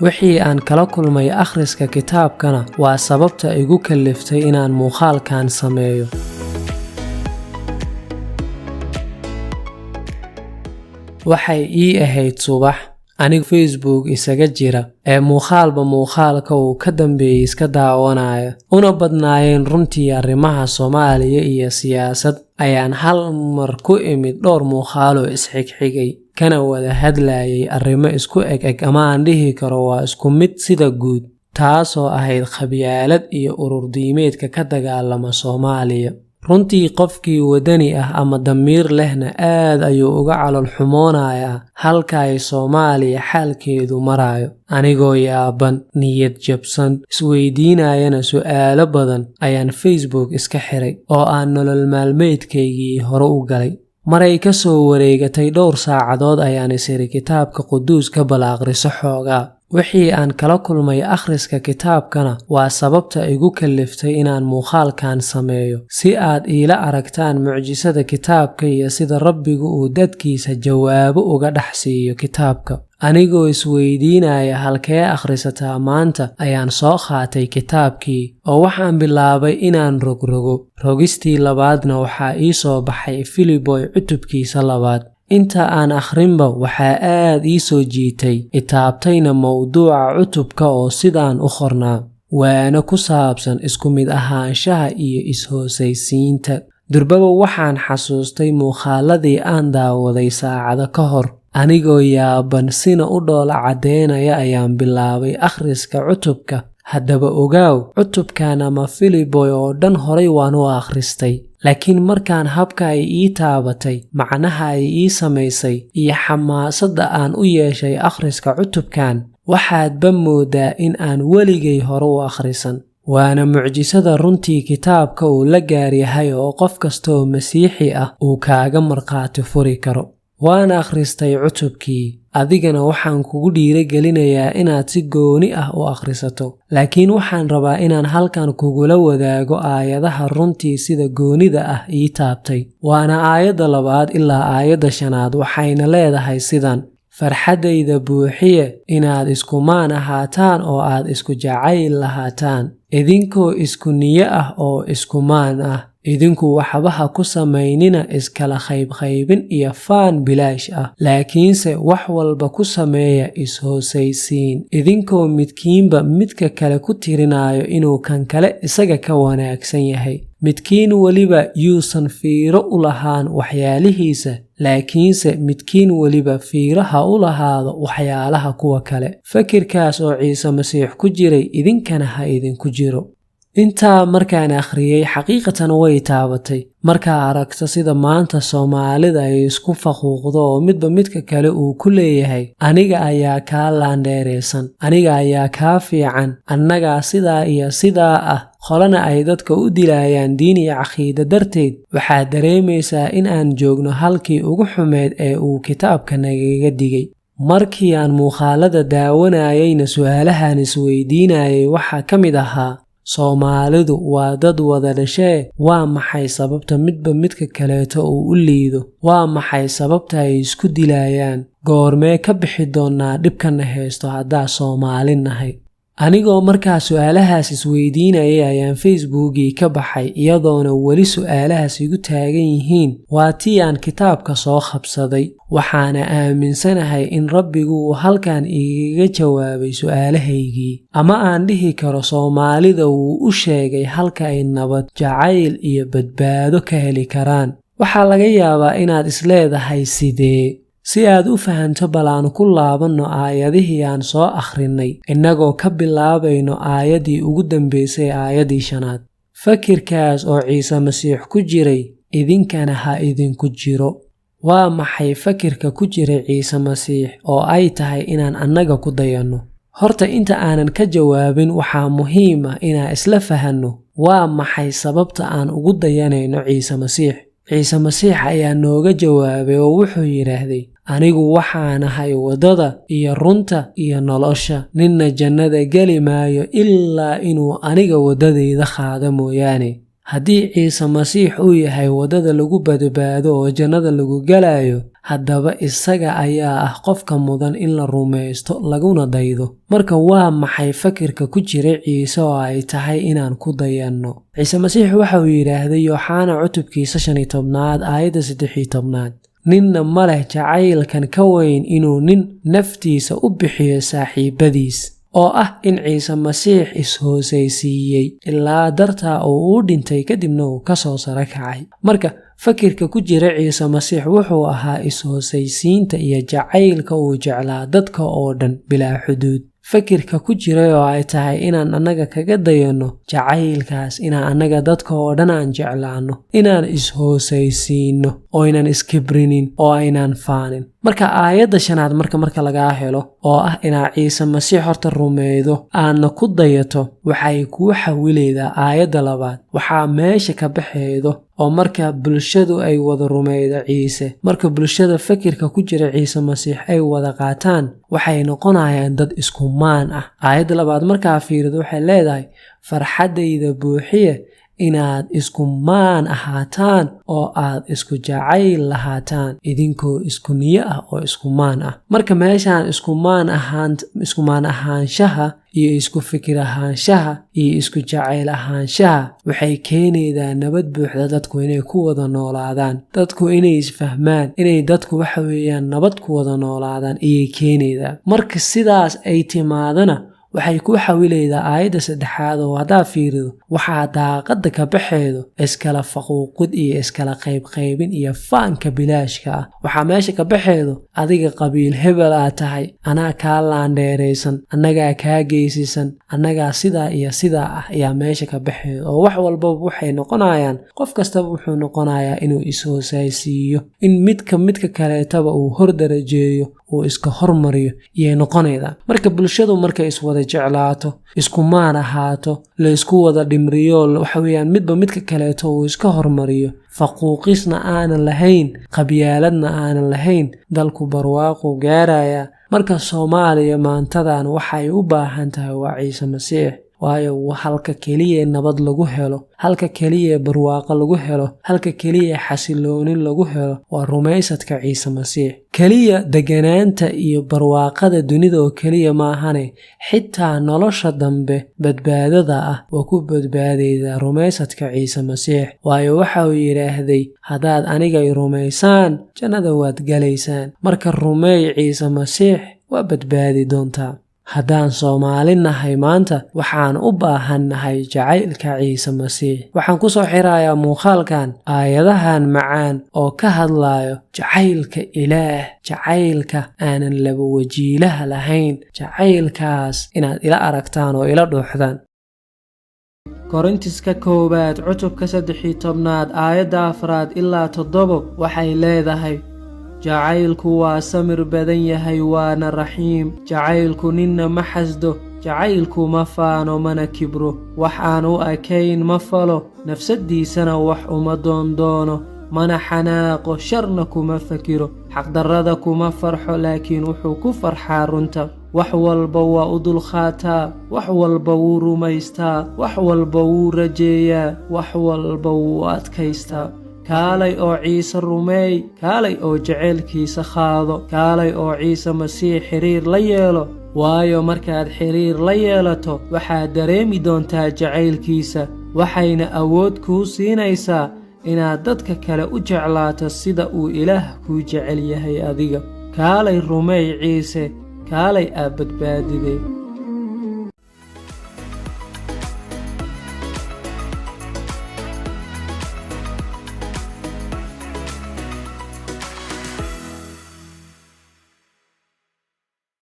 wixii aan kala kulmay akhriska kitaabkana waa sababta igu kaliftay inaan muuqaalkan sameeyo. waxay ii ahayd subax anigu Facebook isaga jira ee muuqaalba muuqaalka uu ka dambeeyay iska daawanaya una badnaayeen runtii arrimaha Soomaaliya iyo siyaasad ayaan hal mar ku imid dhowr muuqaalo isxigxigay kana wada hadlayay arrimo isku eg ama aan dhihi karo waa isku mid sida guud taasoo ahayd qabyaalad iyo urur diimeedka ka dagaalama Soomaaliya. runtii qofkii wadani ah ama damiir lehna aad ayuu uga calol xumoonayaa halka ay Soomaaliya xaalkeedu marayo. anigoo yaaban, niyad jabsan, isweydiinayana su'aalo badan ayaan Facebook iska xiray oo aan nolol maalmeedkaygii hore u galay. maray ka soo wareegatay dhowr saacadood ayaan isiri kitaabka Quduus ka bal akhriso xoogaa. wixii aan kala kulmay akhriska kitaabkana waa sababta igu kaliftay inaan muuqaalkan sameeyo si aad iila aragtaan mucjisada kitaabka iyo sida Rabbigu uu dadkiisa jawaabo uga dhaxsiiyo kitaabka. anigoo isweydiinaya halkee akhrisataa maanta ayaan soo qaatay kitaabkii oo waxaan bilaabay inaan rogrogo. rogistii labaadna waxaa ii soo baxay Filiboy cutubkiisa 2. inta aan akhrinba waxaa aad ii soo jiitay itaabtayna mawduuca cutubka oo sidaan u qornaa waana ku saabsan isku mid ahaanshaha iyo is-hoosaysiinta. durbaba waxaan xasuustay muuqaaladii aan daawaday saacado ka hor anigoo yaaban sina u dhoola cadeynaya ayaan bilaabay akhriska cutubka. haddaba ogaaw cutubkan ama Filiboy oo dhan horay waan u akhristay laakiin markaan habka ay ii taabatay, macnaha ay ii samaysay iyo xamaasadda aan u yeeshay akhriska cutubkan waxaadba moodaa in aan weligay hore u akhrisan. waana mucjisada runtii kitaabka uu la gaar yahay oo qof kastoo masiixi ah uu kaaga markhaati furi karo. waan akhristay cutubkii, adigana waxaan kugu dhiirigelinayaa inaad si gooni ah u akhrisato, laakiin waxaan rabaa inaan halkan kugula wadaago aayadaha runtii sida goonida ah ii taabtay. waana aayadda 2 ilaa aayadda 5 waxayna leedahay sidan: farxadayda buuxiye inaad iskumaan ahaataan oo aad isku jacayl lahaataan, idinkoo isku niyo ah oo iskumaan ah. idinku waxba ha ku samaynina iskala qaybqaybin iyo faan bilaash ah, laakiinse wax walba ku sameeya is-hoosaysiin, idinkoo midkiinba midka kale ku tirinayo inuu kan kale isaga ka wanaagsan yahay. midkiin waliba yuusan fiiro u lahaan waxyaalihiisa, laakiinse midkiin waliba fiiraha u lahaado waxyaalaha kuwa kale. fakirkaas oo Ciise Masiix ku jiray idinkana ha idinku jiro. intaa markaan akhriyay xaqiiqatan way taabatay. markaa aragta sida maanta Soomaalida ay isku faquuqdo oo midba midka kale uu ku leeyahay aniga ayaa kaa laandheereysan, aniga ayaa kaa fiican, annagaa sidaa iyo sidaa ah, qolana ay dadka u dilayaan diin iyo caqiido darteed, waxaad dareemaysaa in aan joogno halkii ugu xumeed ee uu kitaabka nagaga digay. markii aan muuqaalada daawanayayna su'aalahan isweydiinayay waxaa ka mid ahaa: Soomaalidu waa dad wada dhashee, waa maxay sababta midba midka kaleeto uu u liido? waa maxay sababta ay isku dilayaan? goormee ka bixi doonaa dhibkana haysto haddaa Soomaali nahay? anigoo markaa su'aalahaas isweydiinayay ayaan Facebookii ka baxay iyadoona weli su'aalahaas igu taagan yihiin. waa tii aan kitaabka soo qabsaday, waxaana aaminsanahay in Rabbigu uu halkan igaga jawaabay su'aalahaygii, ama aan dhihi karo Soomaalida wuu u sheegay halka ay nabad, jacayl iyo badbaado ka heli karaan. waxaa laga yaabaa inaad isleedahay sidee? si aad u fahanto bal aan ku laabanno aayadihii aan soo akhrinay innagoo ka bilaabayno aayaddii ugu dambeysay aayaddii 5. fakirkaas oo Ciise Masiix ku jiray idinkana ha idinku jiro. waa maxay fakirka ku jiray Ciise Masiix oo ay tahay inaan annaga ku dayanno? horta inta aanan ka jawaabin waxaa muhiim ah inaan isla fahanno waa maxay sababta aan ugu dayanayno Ciise Masiix. Ciise Masiix ayaa nooga jawaabay oo wuxuu yiraahday: anigu waxaan ahay wadada iyo runta iyo nolosha, ninna jannada gali maayo ilaa inuu aniga wadadayda qaado mooyaane. haddii ciise masiix uu yahay waddada lagu badbaado oo jannada lagu galayo, haddaba isaga ayaa ah qofka mudan in la rumaysto laguna daydo. Marka waa maxay fakirka ku jira ciise oo ay tahay inaan ku dayanno? ciise masiix waxa uu yidhaahday Yooxana cutubkiisa 15 aayadda 13, ninna ma leh jacaylkan ka weyn inuu nin naftiisa u bixiyo saaxiibadiis, oo ah in ciise masiix is-hoosaysiiyey ilaa dartaa uu u dhintay kadibna uu ka soo sare kacay. Marka fakirka ku jira ciise masiix wuxuu ahaa is-hoosaysiinta iyo jacaylka uu jeclaa dadka oo dhan bilaa xuduud. fakirka ku jira oo ay tahay inaan annaga kaga dayanno jacaylkaas, inaan annaga dadka oo dhan aan jeclaano, inaan is-hoosaysiino oo inaan iskibrinin oo aynaan faanin. marka aayadda 5 marka lagaa helo oo ah inaa ciise masiix horta rumeedo aadna ku dayato, waxay kuu xawilaydaa aayadda 2. waxaa meesha ka baxeedo oo marka bulshadu ay wada rumaydo ciise, marka bulshada fakirka ku jira ciise masiix ay wada qaataan, waxay noqonayaan dad isku maan ah. aayadda 2 markaa fiirido waxay leedahay farxadayda buuxiye inaad isku maan ahaataan oo aad isku jacayl lahaataan idinkoo isku niyo ah oo isku maan ah. marka meeshaan isku maan ahaanshaha iyo isku fikir ahaanshaha iyo isku jacayl ahaanshaha waxay keenaydaa nabad buuxda dadku inay ku wada noolaadaan, dadku inay isfahmaan, inay dadku waxa weeyaan nabad ku wada noolaadaan ayay keenaydaa. marka sidaas ay timaadana waxay ku xawilaydaa aayadda 3 oo haddaa fiirido waxaa daaqadda ka baxeedo iskala faquuqid iyo iskala qaybqaybin iyo faanka bilaashka ah. waxaa meesha ka baxeedo adiga qabiil hebel aad tahay, anaa kaa laandheeraysan, annagaa kaa geysisan, annagaa sidaa iyo sidaa ah ayaa meesha ka baxeedo. oo wax walbaba waxay noqonayaan, qof kastaba wuxuu noqonayaa inuu is-hoosaysiiyo, in midka kaleetaba uu hordarajeeyo, uu iska hormariyo iyay noqonaydaa. marka bulshadu markay iswada jeclaato, isku maan ahaato, la isku wada dhimriyo, waxa weeyaan midba midka kaleeto uu iska hormariyo, faquuqisna aanan lahayn, qabyaaladna aanan lahayn, dalku barwaaqo gaaraya. marka Soomaaliya maantadan waxay u baahan tahay waa ciise masiix, waayo halka kaliya nabad lagu helo, halka kaliya barwaaqo lagu helo, halka kaliya xasillooni lagu helo waa rumaysadka ciise masiix. kaliya deganaanta iyo barwaaqada dunida oo kaliya maahane, xitaa nolosha dambe badbaadada ah waa ku badbaadayda rumaysadka ciise masiix, waayo waxa uu yiraahday haddaad aniga i rumaysaan jannada waad galaysaan. marka rumeey ciise masiix waa badbaadi doontaa. haddaan Soomaali nahay maanta waxaan u baahannahay jacaylka ciise masiix. waxaan ku soo xirayaa muuqaalkan aayadahan macaan oo ka hadlayo jacaylka Ilaah, jacaylka aanan laba wajiilaha lahayn, jacaylkaas inaad ila aragtaan oo ila dhuuxdaan. Korintiska 1 cutubka 13 aayadda 4 ilaa 7 waxay leedahay jacaylku waa samir badan yahay waana raxiim, jacaylku ninna ma xasdo, jacaylku ma faano mana kibro, wax aan u ekayn ma falo, nafsadiisana wax uma doondoono, mana xanaaqo, sharna kuma fakiro, xaqdarrada kuma farxo, laakiin wuxuu ku farxaa runta. wax walba waa u dulqaataa, wax walba wuu rumaystaa, wax walba wuu rajeeyaa, wax walba wuu adkaystaa. kaalay oo ciise rumeey, kaalay oo jacaylkiisa qaado, kaalay oo ciise masiix xiriir la yeelo, waayo markaad xiriir la yeelato waxaad dareemi doontaa jacaylkiisa, waxayna awood kuu siinaysaa inaad dadka kale u jeclaato sida uu Ilaah kuu jecel yahay adiga. kaalay rumeey ciise, kaalay aad badbaadiday.